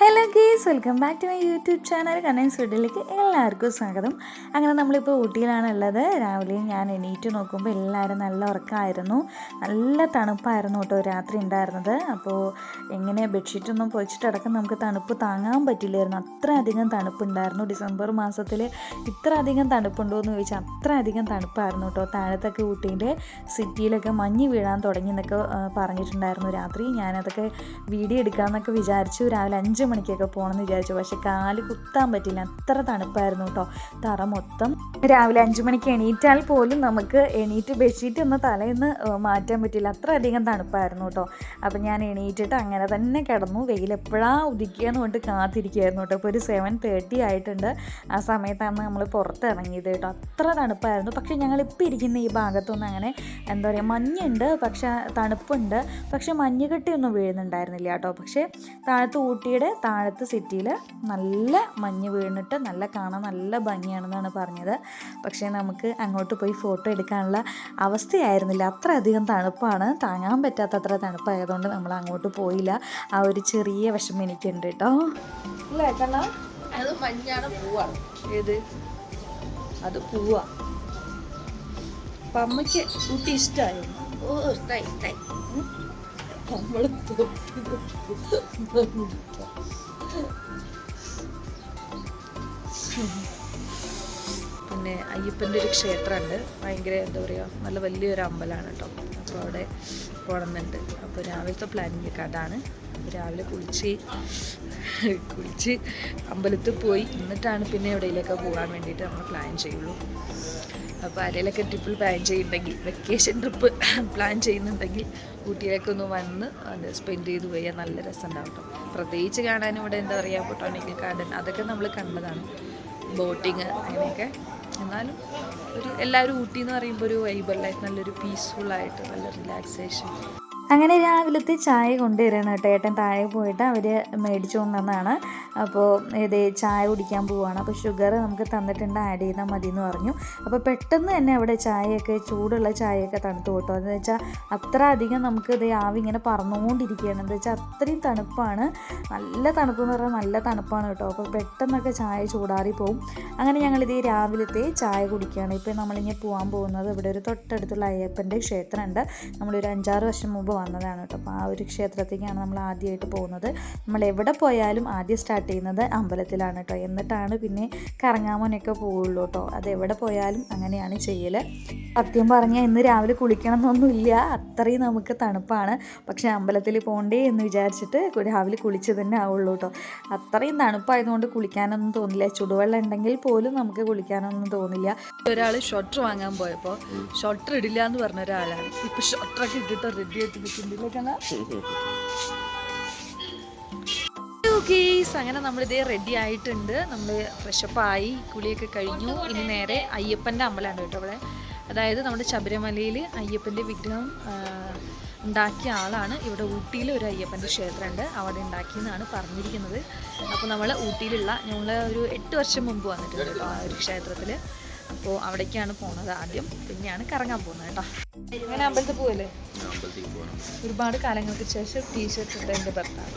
Hello guys, welcome back to my YouTube channel Kannan's വീട്ടിലേക്ക് എല്ലാവർക്കും സ്വാഗതം. അങ്ങനെ നമ്മളിപ്പോൾ ഊട്ടിയിലാണുള്ളത്. രാവിലെ ഞാൻ എണീറ്റ് നോക്കുമ്പോൾ എല്ലാവരും നല്ല ഉറക്കമായിരുന്നു. നല്ല തണുപ്പായിരുന്നു കേട്ടോ രാത്രി ഉണ്ടായിരുന്നത്. അപ്പോൾ എങ്ങനെ ബെഡ്ഷീറ്റൊന്നും പൊളിച്ചിട്ടടക്കം നമുക്ക് തണുപ്പ് താങ്ങാൻ പറ്റില്ലായിരുന്നു. അത്ര അധികം തണുപ്പുണ്ടായിരുന്നു. ഡിസംബർ മാസത്തിൽ ഇത്ര അധികം തണുപ്പുണ്ടോ എന്ന് ചോദിച്ചാൽ അത്ര അധികം തണുപ്പായിരുന്നു കേട്ടോ. താഴത്തൊക്കെ ഊട്ടീൻ്റെ സിറ്റിയിലൊക്കെ മഞ്ഞ് വീഴാൻ തുടങ്ങി എന്നൊക്കെ പറഞ്ഞിട്ടുണ്ടായിരുന്നു രാത്രി. ഞാനതൊക്കെ വീഡിയോ എടുക്കാമെന്നൊക്കെ വിചാരിച്ചു. രാവിലെ 5 മണിക്കൊക്കെ പോകണമെന്ന് വിചാരിച്ചു. പക്ഷെ കാല് കുത്താൻ പറ്റില്ല, അത്ര തണുപ്പായിരുന്നു കേട്ടോ തറ മൊത്തം. രാവിലെ 5 മണിക്ക് എണീറ്റാൽ പോലും നമുക്ക് എണീറ്റ് ബെഡ്ഷീറ്റ് ഒന്ന് തലേന്ന് മാറ്റാൻ പറ്റില്ല, അത്ര അധികം തണുപ്പായിരുന്നു കേട്ടോ. അപ്പം ഞാൻ എണീറ്റിട്ട് അങ്ങനെ തന്നെ കിടന്നു. വെയിൽ എപ്പോഴാണ് ഉദിക്കുകയെന്ന് കൊണ്ട് കാത്തിരിക്കുകയായിരുന്നു കേട്ടോ. ഇപ്പോൾ ഒരു 7:30 ആയിട്ടുണ്ട്. ആ സമയത്താണ് നമ്മൾ പുറത്തിറങ്ങിയത് കേട്ടോ. അത്ര തണുപ്പായിരുന്നു. പക്ഷേ ഞങ്ങളിപ്പോൾ ഇരിക്കുന്ന ഈ ഭാഗത്തൊന്നും അങ്ങനെ എന്താ പറയുക, മഞ്ഞുണ്ട്, പക്ഷേ തണുപ്പുണ്ട്, പക്ഷേ മഞ്ഞുകെട്ടിയൊന്നും വീഴുന്നുണ്ടായിരുന്നില്ല കേട്ടോ. പക്ഷേ താഴത്ത് ഊട്ടിയുടെ താഴത്ത് സിറ്റിയിൽ നല്ല മഞ്ഞ് വീണിട്ട് കാണാൻ നല്ല ഭംഗിയാണെന്നാണ് പറഞ്ഞത്. പക്ഷേ നമുക്ക് അങ്ങോട്ട് പോയി ഫോട്ടോ എടുക്കാനുള്ള അവസ്ഥയായിരുന്നില്ല. അത്ര അധികം തണുപ്പാണ്, താങ്ങാൻ പറ്റാത്തത്ര തണുപ്പായതുകൊണ്ട് നമ്മൾ അങ്ങോട്ട് പോയില്ല. ആ ഒരു ചെറിയ വിഷമം എനിക്കുണ്ട് കേട്ടോ. അല്ലേ കണ്ണാ? അത് മഞ്ഞാണ്, പൂവാണ്. ഏത്? അത് പൂവാ. അപ്പം അമ്മയ്ക്ക് ഊട്ടി ഇഷ്ടമായോ? ഓ, ഇഷ്ടായി ഇഷ്ടായി. നമ്മൾ പിന്നെ അയ്യപ്പൻ്റെ ഒരു ക്ഷേത്രമുണ്ട്. ഭയങ്കര എന്താ പറയുക, നല്ല വലിയൊരു അമ്പലമാണ് കേട്ടോ. അപ്പോൾ അവിടെ പോകണമെന്നുണ്ട്. അപ്പോൾ രാവിലത്തെ പ്ലാനിങ് ഒക്കെ അതാണ്. രാവിലെ കുളിച്ച് അമ്പലത്തിൽ പോയി എന്നിട്ടാണ് പിന്നെ എവിടെയെങ്കിലൊക്കെ പോകാൻ വേണ്ടിയിട്ട് നമ്മൾ പ്ലാൻ ചെയ്യുള്ളൂ. അപ്പോൾ ആരെങ്കിലൊക്കെ ട്രിപ്പിൽ പ്ലാൻ ചെയ്യുന്നുണ്ടെങ്കിൽ, വെക്കേഷൻ ട്രിപ്പ് പ്ലാൻ ചെയ്യുന്നുണ്ടെങ്കിൽ ഊട്ടിയിലേക്ക് ഒന്ന് വന്ന് അത് സ്പെൻഡ് ചെയ്ത് പോയാൽ നല്ല രസമുണ്ടാവും കേട്ടോ. പ്രത്യേകിച്ച് കാണാനും ഇവിടെ എന്താ പറയുക, ബൊട്ടാണിക്കൽ ഗാർഡൻ അതൊക്കെ നമ്മൾ കണ്ടതാണ്, ബോട്ടിങ് അങ്ങനെയൊക്കെ. എന്നാലും എല്ലാവരും ഊട്ടി എന്ന് പറയുമ്പോൾ ഒരു വൈബല്ലേ, നല്ലൊരു പീസ്ഫുള്ളായിട്ട് നല്ല റിലാക്സേഷൻ. അങ്ങനെ രാവിലത്തെ ചായ കൊണ്ടുവരണം കേട്ടോ. ഏട്ടൻ താഴെ പോയിട്ട് അവർ മേടിച്ചു കൊണ്ടുവന്നതാണ്. അപ്പോൾ ഇത് ചായ കുടിക്കാൻ പോവുകയാണ്. അപ്പോൾ ഷുഗർ നമുക്ക് തന്നിട്ടുണ്ട്, ആഡ് ചെയ്താൽ മതി എന്ന് പറഞ്ഞു. അപ്പോൾ പെട്ടെന്ന് തന്നെ അവിടെ ചായയൊക്കെ, ചൂടുള്ള ചായയൊക്കെ തണുത്തു കേട്ടോ. എന്ന് വെച്ചാൽ അത്ര അധികം നമുക്ക് ഇത് ആവി ഇങ്ങനെ പറന്നുകൊണ്ടിരിക്കുകയാണ്. എന്താ വെച്ചാൽ അത്രയും തണുപ്പാണ്, നല്ല തണുപ്പെന്ന് പറഞ്ഞാൽ നല്ല തണുപ്പാണ് കേട്ടോ. അപ്പോൾ പെട്ടെന്നൊക്കെ ചായ ചൂടാറി പോവും. അങ്ങനെ ഞങ്ങളിത് രാവിലത്തെ ചായ കുടിക്കുകയാണ്. ഇപ്പോൾ നമ്മളിങ്ങനെ പോകാൻ പോകുന്നത് ഇവിടെ ഒരു തൊട്ടടുത്തുള്ള അയ്യപ്പൻ്റെ ക്ഷേത്രമുണ്ട്. നമ്മളൊരു 5-6 വർഷം മുമ്പ് വന്നതാണ് കേട്ടോ. അപ്പോൾ ആ ഒരു ക്ഷേത്രത്തേക്കാണ് നമ്മൾ ആദ്യമായിട്ട് പോകുന്നത്. നമ്മൾ എവിടെ പോയാലും ആദ്യം സ്റ്റാർട്ട് ചെയ്യുന്നത് അമ്പലത്തിലാണ് കേട്ടോ. എന്നിട്ടാണ് പിന്നെ കറങ്ങാമോനൊക്കെ പോവുള്ളൂ കേട്ടോ. അത് എവിടെ പോയാലും അങ്ങനെയാണ് ചെയ്യൽ. സത്യം പറഞ്ഞാൽ ഇന്ന് രാവിലെ കുളിക്കണം എന്നൊന്നുമില്ല, അത്രയും നമുക്ക് തണുപ്പാണ്. പക്ഷേ അമ്പലത്തിൽ പോകണ്ടേ എന്ന് വിചാരിച്ചിട്ട് രാവിലെ കുളിച്ച് തന്നെ ആവുള്ളൂ കേട്ടോ. അത്രയും തണുപ്പായതുകൊണ്ട് കുളിക്കാനൊന്നും തോന്നില്ല. ചുടുവെള്ളം ഉണ്ടെങ്കിൽ പോലും നമുക്ക് കുളിക്കാനൊന്നും തോന്നില്ല. ഒരാൾ ഷോട്ടർ വാങ്ങാൻ പോയപ്പോൾ ഷോട്ടർ ഇടില്ല എന്ന് പറഞ്ഞ ഒരാളാണ്. ഇപ്പോൾ ഷോട്ടറൊക്കെ ഇട്ടിട്ട് റെഡി ആയിട്ട് നിൽക്കുന്നില്ല. അങ്ങനെ നമ്മളിതേ റെഡി ആയിട്ടുണ്ട്. നമ്മൾ ഫ്രഷപ്പായി, കുളിയൊക്കെ കഴിഞ്ഞു. ഇനി നേരെ അയ്യപ്പൻ്റെ അമ്പലമാണ് കേട്ടോ ഇവിടെ. അതായത് നമ്മുടെ ശബരിമലയിൽ അയ്യപ്പൻ്റെ വിഗ്രഹം ഉണ്ടാക്കിയ ആളാണ്. ഇവിടെ ഊട്ടിയിൽ ഒരു അയ്യപ്പൻ്റെ ക്ഷേത്രമുണ്ട്, അവിടെ ഉണ്ടാക്കിയെന്നാണ് പറഞ്ഞിരിക്കുന്നത്. അപ്പോൾ നമ്മൾ ഊട്ടിയിലുള്ള, ഞങ്ങൾ ഒരു 8 വർഷം മുമ്പ് വന്നിട്ടുണ്ട് കേട്ടോ ആ ഒരു ക്ഷേത്രത്തിൽ. അപ്പോൾ അവിടേക്കാണ് പോകുന്നത് ആദ്യം, പിന്നെയാണ് കറങ്ങാൻ പോകുന്നത് കേട്ടോ. അങ്ങനെ അമ്പലത്തിൽ പോവല്ലേ? ഒരുപാട് കാലങ്ങൾക്ക് ശേഷം ടീഷർട്ട് ഇട്ട എൻ്റെ ഭർത്താവ്.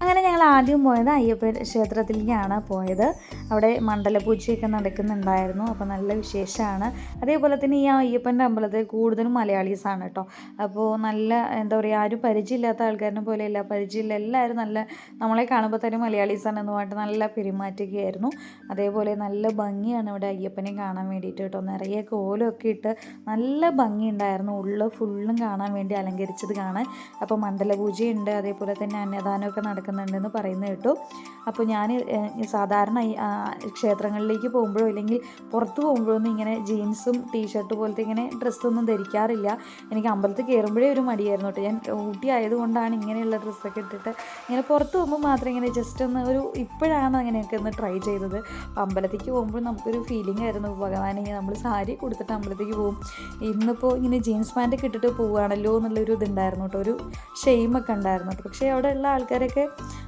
അങ്ങനെ ഞങ്ങൾ ആദ്യം പോയത് അയ്യപ്പ ക്ഷേത്രത്തിലേക്കാണ് പോയത്. അവിടെ മണ്ഡലപൂജയൊക്കെ നടക്കുന്നുണ്ടായിരുന്നു. അപ്പോൾ നല്ല വിശേഷമാണ്. അതേപോലെ തന്നെ ഈ അയ്യപ്പൻ്റെ അമ്പലത്തിൽ കൂടുതലും മലയാളീസാണ് കേട്ടോ. അപ്പോൾ നല്ല എന്താ പറയുക, ആരും പരിചയമില്ലാത്ത ആൾക്കാരിനെ പോലെയല്ല, പരിചയമില്ല, എല്ലാവരും നല്ല, നമ്മളെ കാണുമ്പോൾ തന്നെ മലയാളീസാണെന്ന് പറഞ്ഞിട്ട് നല്ല പെരുമാറ്റൊക്കെയായിരുന്നു. അതേപോലെ നല്ല ഭംഗിയാണ് ഇവിടെ അയ്യപ്പനെ കാണാൻ വേണ്ടിയിട്ട് കേട്ടോ. നിറയെ കോലമൊക്കെ ഇട്ട് നല്ല ഭംഗിയുണ്ടായിരുന്നു. ഉള്ളിൽ ഫുള്ളും കാണാൻ വേണ്ടി അലങ്കരിച്ചത് കാണാൻ. അപ്പോൾ മണ്ഡലപൂജയുണ്ട്, അതേപോലെ തന്നെ അന്നദാനമൊക്കെ നടക്കുന്നുണ്ടെന്ന് പറയുന്നത് കേട്ടു. അപ്പോൾ ഞാൻ സാധാരണ ക്ഷേത്രങ്ങളിലേക്ക് പോകുമ്പോഴോ ഇല്ലെങ്കിൽ പുറത്ത് പോകുമ്പോഴോ ഒന്നും ഇങ്ങനെ ജീൻസും ടീഷർട്ട് പോലത്തെ ഇങ്ങനെ ഡ്രസ്സൊന്നും ധരിക്കാറില്ല. എനിക്ക് അമ്പലത്തിൽ കയറുമ്പോഴേ ഒരു മടിയായിരുന്നു കേട്ടോ. ഞാൻ ഊട്ടി ആയതുകൊണ്ടാണ് ഇങ്ങനെയുള്ള ഡ്രസ്സൊക്കെ ഇട്ടിട്ട് ഇങ്ങനെ പുറത്ത് പോകുമ്പോൾ മാത്രം ഇങ്ങനെ ജസ്റ്റ് ഒന്ന് ഇപ്പോഴാണ് അങ്ങനെയൊക്കെ ഒന്ന് ട്രൈ ചെയ്തത്. അപ്പോൾ അമ്പലത്തേക്ക് പോകുമ്പോൾ നമുക്കൊരു ഫീലിംഗ് ആയിരുന്നു, ഭഗവാനെ നമ്മൾ സാരി കൊടുത്തിട്ട് അമ്പലത്തേക്ക് പോകും, ഇന്നിപ്പോൾ ഇങ്ങനെ ജീൻസ് പാൻറ്റൊക്കെ ഇട്ടിട്ട് പോവുകയാണല്ലോ എന്നുള്ളൊരു ഇതുണ്ടായിരുന്നു കേട്ടോ, ഒരു ഷെയിമൊക്കെ ഉണ്ടായിരുന്നു കേട്ടോ. പക്ഷേ അവിടെയുള്ള ആൾക്കാരൊക്കെ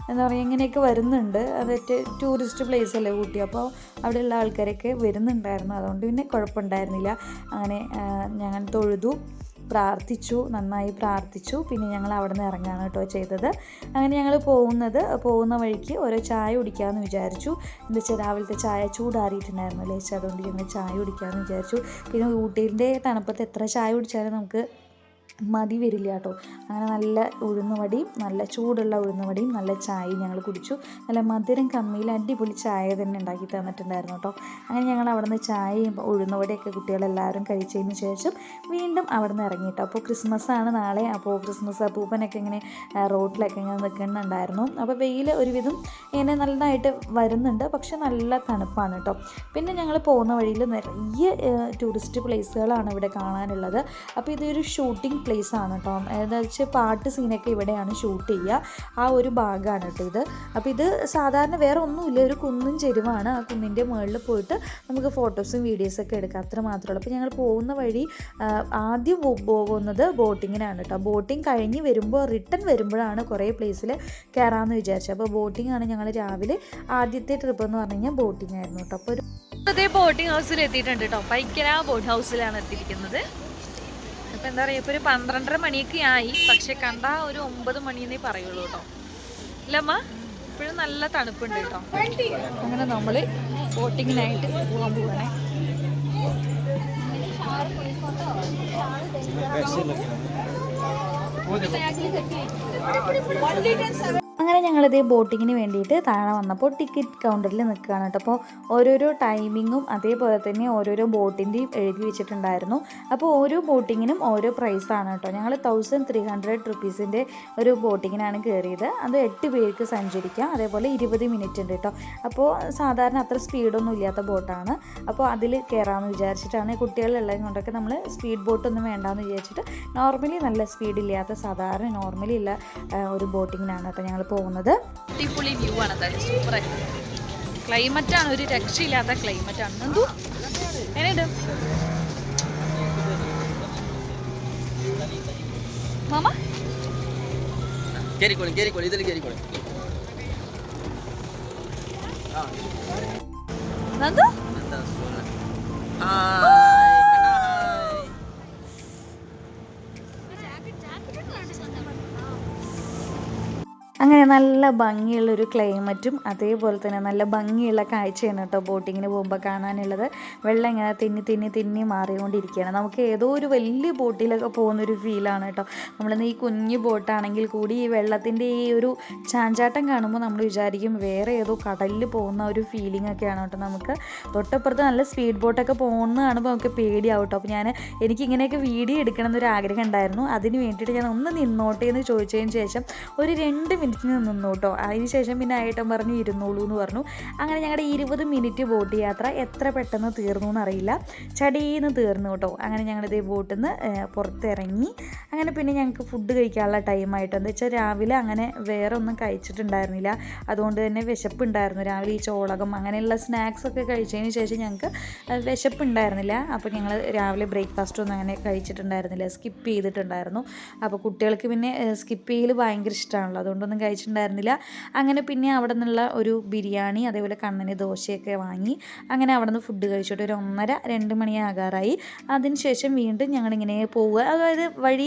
എന്താ പറയുക, ഇങ്ങനെയൊക്കെ വരുന്നുണ്ട്. അത് ടൂറിസ്റ്റ് പ്ലേസ് അല്ലേ ഊട്ടി, അപ്പോൾ അവിടെയുള്ള ആൾക്കാരൊക്കെ വരുന്നുണ്ടായിരുന്നു. അതുകൊണ്ട് പിന്നെ കുഴപ്പമുണ്ടായിരുന്നില്ല. അങ്ങനെ ഞങ്ങൾ തൊഴുതു. പ്രാർത്ഥിച്ചു, നന്നായി പ്രാർത്ഥിച്ചു. പിന്നെ ഞങ്ങൾ അവിടെ നിന്ന് ഇറങ്ങുകയാണ് കേട്ടോ ചെയ്തത്. അങ്ങനെ ഞങ്ങൾ പോകുന്ന വഴിക്ക് ഓരോ ചായ കുടിക്കാമെന്ന് വിചാരിച്ചു. എന്താ വെച്ചാൽ രാവിലത്തെ ചായ ചൂടാറിയിട്ടുണ്ടായിരുന്നു അല്ലേ, അതുകൊണ്ട് ഞങ്ങൾ ചായ കുടിക്കാമെന്ന് വിചാരിച്ചു. പിന്നെ ഊട്ടിൻ്റെ തണുപ്പത്ത് എത്ര ചായ കുടിച്ചാലും നമുക്ക് മതി വരില്ല കേട്ടോ. അങ്ങനെ നല്ല ഉഴുന്നുവടയും നല്ല ചൂടുള്ള ഉഴുന്നുവടയും നല്ല ചായയും ഞങ്ങൾ കുടിച്ചു. നല്ല മധുരം കമ്മിയിൽ അടിപൊളി ചായ തന്നെ ഉണ്ടാക്കി തന്നിട്ടുണ്ടായിരുന്നു കേട്ടോ. അങ്ങനെ ഞങ്ങൾ അവിടെ നിന്ന് ചായയും ഉഴുന്നുവടയൊക്കെ കുട്ടികളെല്ലാവരും കഴിച്ചതിന് ശേഷം വീണ്ടും അവിടെ നിന്ന് ഇറങ്ങി കേട്ടോ. അപ്പോൾ ക്രിസ്മസാണ് നാളെ. അപ്പോൾ ക്രിസ്മസ് അപ്പൂപ്പനൊക്കെ ഇങ്ങനെ റോഡിലൊക്കെ ഇങ്ങനെ നിൽക്കുന്നുണ്ടായിരുന്നു. അപ്പോൾ വെയിൽ ഒരുവിധം ഇങ്ങനെ നല്ലതായിട്ട് വരുന്നുണ്ട്, പക്ഷെ നല്ല തണുപ്പാണ് കേട്ടോ. പിന്നെ ഞങ്ങൾ പോകുന്ന വഴിയിൽ നിറയെ ടൂറിസ്റ്റ് പ്ലേസുകളാണ് ഇവിടെ കാണാനുള്ളത്. അപ്പോൾ ഇതൊരു ഷൂട്ടിംഗ് പ്ലേസ് ആണ് കേട്ടോ. എന്താ വെച്ചാൽ പാട്ട് സീനൊക്കെ ഇവിടെയാണ് ഷൂട്ട് ചെയ്യുക. ആ ഒരു ഭാഗമാണ് കേട്ടോ ഇത്. അപ്പോൾ ഇത് സാധാരണ വേറെ ഒന്നുമില്ല, ഒരു കുന്നും ചെരുവാണ്. ആ കുന്നിൻ്റെ മുകളിൽ പോയിട്ട് നമുക്ക് ഫോട്ടോസും വീഡിയോസൊക്കെ എടുക്കാം, അത്ര മാത്രമേ ഉള്ളൂ. അപ്പോൾ ഞങ്ങൾ പോകുന്ന വഴി ആദ്യം പോകുന്നത് ബോട്ടിങ്ങിനാണ് കേട്ടോ. ബോട്ടിങ് കഴിഞ്ഞ് വരുമ്പോൾ റിട്ടേൺ വരുമ്പോഴാണ് കുറേ പ്ലേസിൽ കയറാമെന്ന് വിചാരിച്ചത്. അപ്പോൾ ബോട്ടിംഗ് ആണ് ഞങ്ങൾ രാവിലെ ആദ്യത്തെ ട്രിപ്പ് എന്ന് പറഞ്ഞു കഴിഞ്ഞാൽ ബോട്ടിംഗ് ആയിരുന്നു കേട്ടോ. അപ്പോൾ അതേ ബോട്ടിംഗ് ഹൗസിൽ എത്തിയിട്ടുണ്ട് കേട്ടോ. പൈക്കര ബോട്ട് ഹൗസിലാണ് എത്തിയിരിക്കുന്നത്. അപ്പം എന്താ പറയുക, ഇപ്പോൾ ഒരു 12:30 മണിയൊക്കെ ആയി, പക്ഷെ കണ്ട ഒരു 9 മണിയെന്നേ പറയുള്ളൂ കേട്ടോ. ഇല്ലമ്മ, ഇപ്പോഴും നല്ല തണുപ്പുണ്ട് കേട്ടോ. അങ്ങനെ നമ്മൾ ബോട്ടിങ്ങിനായിട്ട് പോകാൻ പോകണേ. അങ്ങനെ ഞങ്ങളിത് ബോട്ടിങ്ങിന് വേണ്ടിയിട്ട് താഴെ വന്നപ്പോൾ ടിക്കറ്റ് കൗണ്ടറിൽ നിൽക്കുകയാണ് കേട്ടോ. അപ്പോൾ ഓരോരോ ടൈമിങ്ങും അതേപോലെ തന്നെ ഓരോരോ ബോട്ടിൻ്റെയും എഴുതി വെച്ചിട്ടുണ്ടായിരുന്നു. അപ്പോൾ ഓരോ ബോട്ടിങ്ങിനും ഓരോ പ്രൈസാണ് കേട്ടോ. ഞങ്ങൾ 1300 റുപ്പീസിൻ്റെ ഒരു ബോട്ടിങ്ങിനാണ് കയറിയത്. അത് 8 പേർക്ക് സഞ്ചരിക്കാം. അതേപോലെ 20 മിനിറ്റ് ഉണ്ട് കേട്ടോ. അപ്പോൾ സാധാരണ അത്ര സ്പീഡൊന്നും ഇല്ലാത്ത ബോട്ടാണ്. അപ്പോൾ അതിൽ കയറാമെന്ന് വിചാരിച്ചിട്ടാണ്. കുട്ടികളുള്ളത് കൊണ്ടൊക്കെ നമ്മൾ സ്പീഡ് ബോട്ടൊന്നും വേണ്ടാന്ന് വിചാരിച്ചിട്ട് നോർമലി നല്ല സ്പീഡില്ലാത്ത സാധാരണ നോർമലി ഉള്ള ഒരു ബോട്ടിങ്ങിനാണ് കേട്ടോ ഞങ്ങൾ പോകുന്നത്. അടിപൊളി വ്യൂ ആണ്, എന്തായാലും സൂപ്പർ ക്ലൈമറ്റാണ്, ഒരു രക്ഷയില്ലാത്ത ക്ലൈമറ്റാണ്. എന്തോ എങ്ങനെയുണ്ട് മാമ? നന്ദു അങ്ങനെ നല്ല ഭംഗിയുള്ളൊരു ക്ലൈമറ്റും അതേപോലെ തന്നെ നല്ല ഭംഗിയുള്ള കാഴ്ചയാണ് കേട്ടോ ബോട്ടിങ്ങിന് പോകുമ്പോൾ കാണാനുള്ളത്. വെള്ളം ഇങ്ങനെ തിന്നി മാറിക്കൊണ്ടിരിക്കുകയാണ്. നമുക്ക് ഏതോ ഒരു വലിയ ബോട്ടിലൊക്കെ പോകുന്നൊരു ഫീലാണ് കേട്ടോ. നമ്മളിന്ന് ഈ കുഞ്ഞു ബോട്ടാണെങ്കിൽ കൂടി ഈ വെള്ളത്തിൻ്റെ ഈ ഒരു ചാഞ്ചാട്ടം കാണുമ്പോൾ നമ്മൾ വിചാരിക്കും വേറെ ഏതോ കടലിൽ പോകുന്ന ഒരു ഫീലിംഗ് ഒക്കെയാണ് കേട്ടോ. നമുക്ക് തൊട്ടപ്പുറത്ത് നല്ല സ്പീഡ് ബോട്ടൊക്കെ പോകുന്ന കാണുമ്പോൾ നമുക്ക് പേടിയാവും കേട്ടോ. അപ്പോൾ എനിക്കിങ്ങനെയൊക്കെ വീഡിയോ എടുക്കണം എന്നൊരു ആഗ്രഹം ഉണ്ടായിരുന്നു. അതിന് വേണ്ടിയിട്ട് ഞാൻ ഒന്ന് നിന്നോട്ടെ എന്ന് ചോദിച്ചതിന് ശേഷം ഒരു 2 മിനിറ്റ് നിന്നു കേട്ടോ. അതിന് ശേഷം പിന്നെ ഏട്ടൻ പറഞ്ഞു ഇരുന്നോളൂ എന്ന് പറഞ്ഞു. അങ്ങനെ ഞങ്ങളുടെ 20 മിനിറ്റ് ബോട്ട് യാത്ര എത്ര പെട്ടെന്ന് തീർന്നു എന്നറിയില്ല, ചടീന്ന് തീർന്നു കേട്ടോ. അങ്ങനെ ഞങ്ങളിതേ ബോട്ടിൽ നിന്ന് പുറത്തിറങ്ങി. അങ്ങനെ പിന്നെ ഞങ്ങൾക്ക് ഫുഡ് കഴിക്കാനുള്ള ടൈമായിട്ട്, എന്താ വെച്ചാൽ രാവിലെ അങ്ങനെ വേറെ ഒന്നും കഴിച്ചിട്ടുണ്ടായിരുന്നില്ല. അതുകൊണ്ട് തന്നെ വിശപ്പുണ്ടായിരുന്നു. രാവിലെ ഈ ചോളകം അങ്ങനെയുള്ള സ്നാക്സൊക്കെ കഴിച്ചതിന് ശേഷം ഞങ്ങൾക്ക് വിശപ്പുണ്ടായിരുന്നില്ല. അപ്പോൾ ഞങ്ങൾ രാവിലെ ബ്രേക്ക്ഫാസ്റ്റ് ഒന്നും അങ്ങനെ കഴിച്ചിട്ടുണ്ടായിരുന്നില്ല, സ്കിപ്പ് ചെയ്തിട്ടുണ്ടായിരുന്നു. അപ്പോൾ കുട്ടികൾക്ക് പിന്നെ സ്കിപ്പ് ചെയ്യൽ ഭയങ്കര ഇഷ്ടമാണല്ലോ, അതുകൊണ്ടൊന്നും കഴിച്ചിട്ടുണ്ടായിരുന്നില്ല. അങ്ങനെ പിന്നെ അവിടെ നിന്നുള്ള ഒരു ബിരിയാണി അതേപോലെ കണ്ണന് ദോശയൊക്കെ വാങ്ങി അങ്ങനെ അവിടെ നിന്ന് ഫുഡ് കഴിച്ചിട്ട് ഒരു 1:30-2 മണിയാകാറായി. അതിനുശേഷം വീണ്ടും ഞങ്ങളിങ്ങനെ പോവുക. അതായത്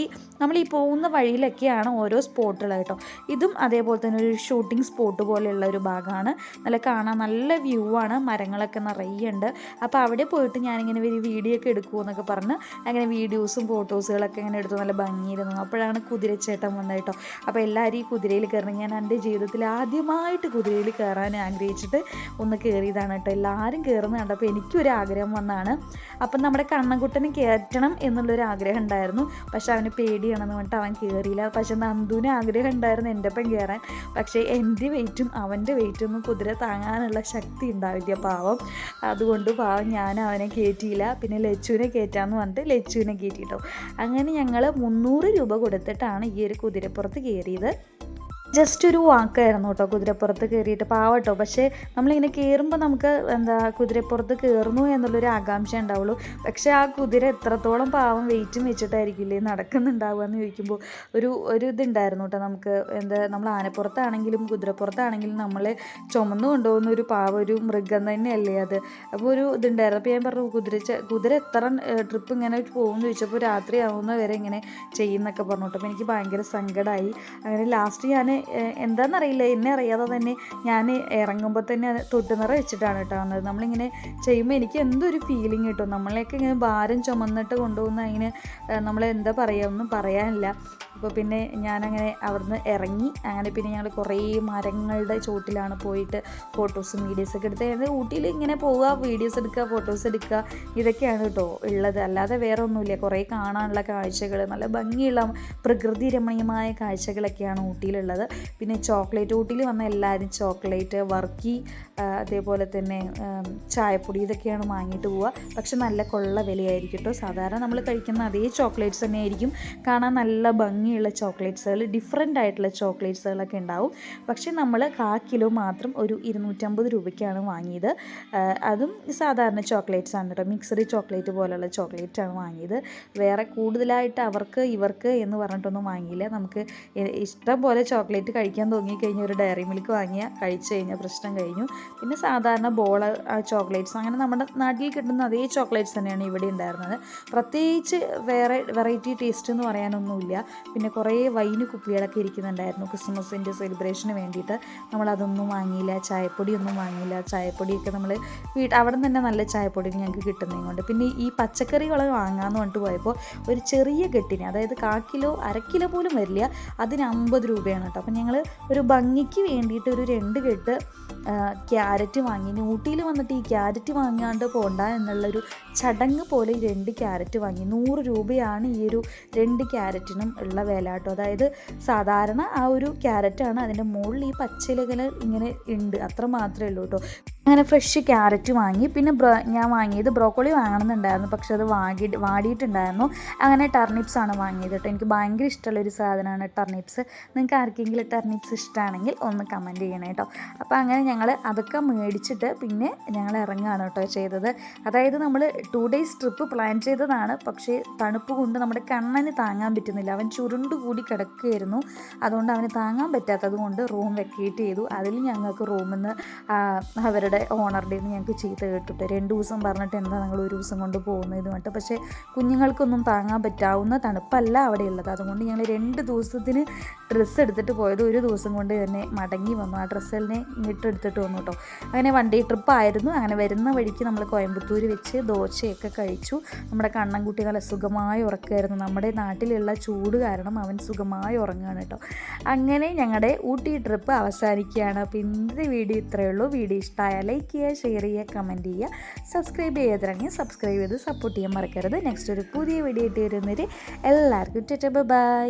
നമ്മൾ ഈ പോകുന്ന വഴിയിലൊക്കെയാണ് ഓരോ സ്പോട്ടുള്ളത് കേട്ടോ. ഇതും അതേപോലെ തന്നെ ഒരു ഷൂട്ടിംഗ് സ്പോട്ട് പോലെയുള്ള ഒരു ഭാഗമാണ്. നല്ല കാണാൻ നല്ല വ്യൂ ആണ്, മരങ്ങളൊക്കെ നിറയെ ഉണ്ട്. അപ്പോൾ അവിടെ പോയിട്ട് ഞാനിങ്ങനെ വീഡിയോ ഒക്കെ എടുക്കുമെന്നൊക്കെ പറഞ്ഞ് അങ്ങനെ വീഡിയോസും ഫോട്ടോസുകളൊക്കെ ഇങ്ങനെ എടുത്തു. നല്ല ഭംഗിയിരുന്നു. അപ്പോഴാണ് കുതിരച്ചേട്ടൻ വന്നത് കേട്ടോ. അപ്പോൾ എല്ലാവരും ഈ കുതിരയിൽ കയറണം. ഞാൻ എൻ്റെ ജീവിതത്തിൽ ആദ്യമായിട്ട് കുതിരയിൽ കയറാൻ ആഗ്രഹിച്ചിട്ട് ഒന്ന് കയറിയതാണ് കേട്ടോ. എല്ലാവരും കയറുന്ന കണ്ടപ്പോൾ എനിക്കൊരു ആഗ്രഹം വന്നതാണ്. അപ്പം നമ്മുടെ കണ്ണൻകുട്ടനെ കയറ്റണം എന്നുള്ളൊരു ആഗ്രഹം ഉണ്ടായിരുന്നു. പക്ഷെ അവന് പേടിയാണെന്ന് പറഞ്ഞിട്ട് അവൻ കയറിയില്ല. പക്ഷെ നന്ദുവിന് ആഗ്രഹം ഉണ്ടായിരുന്നു എൻ്റെ ഒപ്പം കയറാൻ. പക്ഷേ എൻ്റെ വെയിറ്റും അവൻ്റെ വെയിറ്റും ഒന്നും കുതിര താങ്ങാനുള്ള ശക്തി ഉണ്ടാവില്ല പാവം. അതുകൊണ്ട് പാവം ഞാൻ അവനെ കയറ്റിയില്ല. പിന്നെ ലച്ചുവിനെ കയറ്റാമെന്ന് പറഞ്ഞിട്ട് ലച്ചുവിനെ കയറ്റിട്ടോ. അങ്ങനെ ഞങ്ങൾ 300 രൂപ കൊടുത്തിട്ടാണ് ഈ ഒരു കുതിരപ്പുറത്ത് കയറിയത്. ജസ്റ്റ് ഒരു വാക്കായിരുന്നു കേട്ടോ കുതിരപ്പുറത്ത് കയറിയിട്ട് പാവട്ടോ. പക്ഷേ നമ്മളിങ്ങനെ കയറുമ്പോൾ നമുക്ക് കുതിരപ്പുറത്ത് കയറുന്നു എന്നുള്ളൊരു ആകാംക്ഷ ഉണ്ടാവുള്ളൂ. പക്ഷേ ആ കുതിര എത്രത്തോളം പാവം വെയിറ്റും വെച്ചിട്ടായിരിക്കില്ലേ നടക്കുന്നുണ്ടാവുക എന്ന് ചോദിക്കുമ്പോൾ ഒരു ഇതുണ്ടായിരുന്നു കേട്ടോ. നമുക്ക് നമ്മൾ ആനപ്പുറത്താണെങ്കിലും കുതിരപ്പുറത്താണെങ്കിലും നമ്മളെ ചുമന്നു കൊണ്ടുപോകുന്ന ഒരു ഒരു മൃഗം തന്നെയല്ലേ അത്. അപ്പോൾ ഒരു ഇതുണ്ടായിരുന്നു. അപ്പോൾ ഞാൻ പറഞ്ഞു കുതിര എത്ര ട്രിപ്പ് ഇങ്ങനെ പോകുമെന്ന് ചോദിച്ചപ്പോൾ രാത്രി ആവുന്ന വരെ ഇങ്ങനെ ചെയ്യുന്നൊക്കെ പറഞ്ഞു കേട്ടോ. അപ്പോൾ എനിക്ക് ഭയങ്കര സങ്കടമായി. അങ്ങനെ ലാസ്റ്റ് ഞാൻ എന്താണെന്നറിയില്ല, എന്നെ അറിയാതെ തന്നെ ഞാൻ ഇറങ്ങുമ്പോൾ തന്നെ തൊട്ടുനിറ വെച്ചിട്ടാണ് കേട്ടോ വന്നത്. നമ്മളിങ്ങനെ ചെയ്യുമ്പോൾ എനിക്ക് എന്തൊരു ഫീലിംഗ് കിട്ടും. നമ്മളെയൊക്കെ ഇങ്ങനെ ഭാരം ചുമന്നിട്ട് കൊണ്ടുപോകുന്ന അതിന് നമ്മളെന്താ പറയുക, ഒന്നും പറയാനില്ല. അപ്പോൾ പിന്നെ ഞാനങ്ങനെ അവിടുന്ന് ഇറങ്ങി. അങ്ങനെ പിന്നെ ഞങ്ങൾ കുറേ മരങ്ങളുടെ ചോട്ടിലാണ് പോയിട്ട് ഫോട്ടോസും വീഡിയോസൊക്കെ എടുത്ത്. അതായത് ഊട്ടിയിൽ ഇങ്ങനെ പോവുക, വീഡിയോസ് എടുക്കുക, ഫോട്ടോസ് എടുക്കുക, ഇതൊക്കെയാണ് കേട്ടോ ഉള്ളത്. അല്ലാതെ വേറെ ഒന്നുമില്ല. കുറേ കാണാനുള്ള കാഴ്ചകൾ, നല്ല ഭംഗിയുള്ള പ്രകൃതി രമണീയമായ കാഴ്ചകളൊക്കെയാണ് ഊട്ടിയിലുള്ളത്. പിന്നെ ഊട്ടിയിൽ വന്ന എല്ലാവരും ചോക്ലേറ്റ്, വർക്കി, അതേപോലെ തന്നെ ചായപ്പൊടി, ഇതൊക്കെയാണ് വാങ്ങിയിട്ട് പോവുക. പക്ഷെ നല്ല കൊള്ള വിലയായിരിക്കും കേട്ടോ. സാധാരണ നമ്മൾ കഴിക്കുന്ന അതേ ചോക്ലേറ്റ്സ് തന്നെയായിരിക്കും. കാണാൻ നല്ല ഭംഗിയുള്ള ചോക്ലേറ്റ്സുകൾ, ഡിഫറെൻ്റ് ആയിട്ടുള്ള ചോക്ലേറ്റ്സുകളൊക്കെ ഉണ്ടാവും. പക്ഷേ നമ്മൾ 1/4 കിലോ മാത്രം ഒരു 250 രൂപയ്ക്കാണ് വാങ്ങിയത്. അതും സാധാരണ ചോക്ലേറ്റ്സ് ആണ് കേട്ടോ. മിക്സഡ് ചോക്ലേറ്റ് പോലുള്ള ചോക്ലേറ്റാണ് വാങ്ങിയത്. വേറെ കൂടുതലായിട്ട് ഇവർക്ക് എന്ന് പറഞ്ഞിട്ടൊന്നും വാങ്ങിയില്ല. നമുക്ക് ഇഷ്ടം പോലെ ചോക്ലേറ്റ് കഴിക്കാൻ തോന്നിക്കഴിഞ്ഞാൽ ഒരു ഡയറി മിൽക്ക് വാങ്ങിയാൽ കഴിച്ചു കഴിഞ്ഞാൽ പ്രശ്നം കഴിഞ്ഞു. പിന്നെ സാധാരണ ചോക്ലേറ്റ്സ്, അങ്ങനെ നമ്മുടെ നാട്ടിൽ കിട്ടുന്ന അതേ ചോക്ലേറ്റ്സ് തന്നെയാണ് ഇവിടെ ഉണ്ടായിരുന്നത്. പ്രത്യേകിച്ച് വേറെ വെറൈറ്റി ടേസ്റ്റ് എന്ന് പറയാനൊന്നുമില്ല. പിന്നെ കുറേ വൈന് കുപ്പികളൊക്കെ ഇരിക്കുന്നുണ്ടായിരുന്നു ക്രിസ്മസിൻ്റെ സെലിബ്രേഷന് വേണ്ടിയിട്ട്. നമ്മളതൊന്നും വാങ്ങിയില്ല. ചായപ്പൊടിയൊന്നും വാങ്ങിയില്ല. ചായപ്പൊടിയൊക്കെ നമ്മൾ അവിടെ തന്നെ നല്ല ചായപ്പൊടി ഞങ്ങൾക്ക് കിട്ടുന്നതും കൊണ്ട്. പിന്നെ ഈ പച്ചക്കറികൾ വാങ്ങാമെന്ന് പറഞ്ഞിട്ട് പോയപ്പോൾ ഒരു ചെറിയ കെട്ടിന്, അതായത് 1/4 കിലോ, 1/2 കിലോ പോലും വരില്ല, അതിന് 50 രൂപയാണ് കേട്ടോ. അപ്പം ഞങ്ങൾ ഒരു ഭംഗിക്ക് വേണ്ടിയിട്ട് ഒരു 2 കെട്ട് ക്യാരറ്റ് വാങ്ങി. ഊട്ടിയിൽ വന്നിട്ട് ഈ ക്യാരറ്റ് വാങ്ങാണ്ട് പോകണ്ട എന്നുള്ളൊരു ചടങ്ങ് പോലെ 2 ക്യാരറ്റ് വാങ്ങി. 100 രൂപയാണ് ഈ ഒരു 2 ക്യാരറ്റിനും ഉള്ള വില കേട്ടോ. അതായത് സാധാരണ ആ ഒരു ക്യാരറ്റാണ്, അതിൻ്റെ മുകളിൽ ഈ പച്ചിലകൾ ഇങ്ങനെ ഉണ്ട്, അത്ര മാത്രമേ ഉള്ളൂ കേട്ടോ. അങ്ങനെ ഫ്രഷ് ക്യാരറ്റ് വാങ്ങി. പിന്നെ ഞാൻ വാങ്ങിയത് ബ്രോക്കോളി വാങ്ങണമെന്നുണ്ടായിരുന്നു, പക്ഷെ അത് വാടിയിട്ടുണ്ടായിരുന്നു. അങ്ങനെ ടർണിപ്സ് ആണ് വാങ്ങിയത് കേട്ടോ. എനിക്ക് ഭയങ്കര ഇഷ്ടമുള്ളൊരു സാധനമാണ് ടർണിപ്സ്. നിങ്ങൾക്ക് ആർക്കെങ്കിലും ടർണിപ്സ് ഇഷ്ടമാണെങ്കിൽ ഒന്ന് കമൻറ്റ് ചെയ്യണേ കേട്ടോ. അപ്പോൾ അങ്ങനെ ഞങ്ങൾ അതൊക്കെ മേടിച്ചിട്ട് പിന്നെ ഞങ്ങൾ ഇറങ്ങുകയാണ് കേട്ടോ ചെയ്തത്. അതായത് നമ്മൾ 2 days ട്രിപ്പ് പ്ലാൻ ചെയ്തതാണ്. പക്ഷേ തണുപ്പ് കൊണ്ട് നമ്മുടെ കണ്ണന് താങ്ങാൻ പറ്റുന്നില്ല. അവൻ ചുരുണ്ടുകൂടി കിടക്കുകയായിരുന്നു. അതുകൊണ്ട് അവന് താങ്ങാൻ പറ്റാത്തത് കൊണ്ട് റൂം വെക്കേറ്റ് ചെയ്തു. അതിൽ ഞങ്ങൾക്ക് റൂമിൽ നിന്ന് അവരുടെ ഓണറുടെ നിന്ന് ഞങ്ങൾക്ക് ചീത്ത കേട്ടിട്ട് 2 ദിവസം പറഞ്ഞിട്ട് എന്താ നിങ്ങൾ 1 ദിവസം കൊണ്ട് പോകുന്നത് എന്ന് പറഞ്ഞിട്ട്. പക്ഷേ കുഞ്ഞുങ്ങൾക്കൊന്നും താങ്ങാൻ പറ്റാവുന്ന തണുപ്പല്ല അവിടെ ഉള്ളത്. അതുകൊണ്ട് ഞങ്ങൾ 2 ദിവസത്തിന് ഡ്രസ്സ് എടുത്തിട്ട് പോയത് 1 ദിവസം കൊണ്ട് തന്നെ മടങ്ങി വന്നു. ആ ഡ്രസ്സെല്ലാം ഇട്ടെടുത്തിട്ട് വന്നു കേട്ടോ. അങ്ങനെ 1 day ട്രിപ്പ് ആയിരുന്നു. അങ്ങനെ വരുന്ന വഴിക്ക് നമ്മൾ കോയമ്പത്തൂർ വെച്ച് ദോശയൊക്കെ കഴിച്ചു. നമ്മുടെ കണ്ണൻകുട്ടി നല്ല സുഖമായി ഉറക്കമായിരുന്നു. നമ്മുടെ നാട്ടിലുള്ള ചൂട് കാരണം അവൻ സുഖമായി ഉറങ്ങുകയാണ് കേട്ടോ. അങ്ങനെ ഞങ്ങളുടെ ഊട്ടി ട്രിപ്പ് അവസാനിക്കുകയാണ്. അപ്പോൾ ഇന്നത്തെ വീഡിയോ ഇത്രയേ ഉള്ളൂ. വീഡിയോ ഇഷ്ടമായ ലൈക്ക് ചെയ്യുക, ഷെയർ ചെയ്യുക, കമൻറ്റ് ചെയ്യുക. സബ്സ്ക്രൈബ് ചെയ്തിറങ്ങി സബ്സ്ക്രൈബ് ചെയ്ത് സപ്പോർട്ട് ചെയ്യാൻ മറക്കരുത്. നെക്സ്റ്റ് ഒരു പുതിയ വീഡിയോ ഇട്ട് വരുന്നവരെ എല്ലാവർക്കും ബൈ.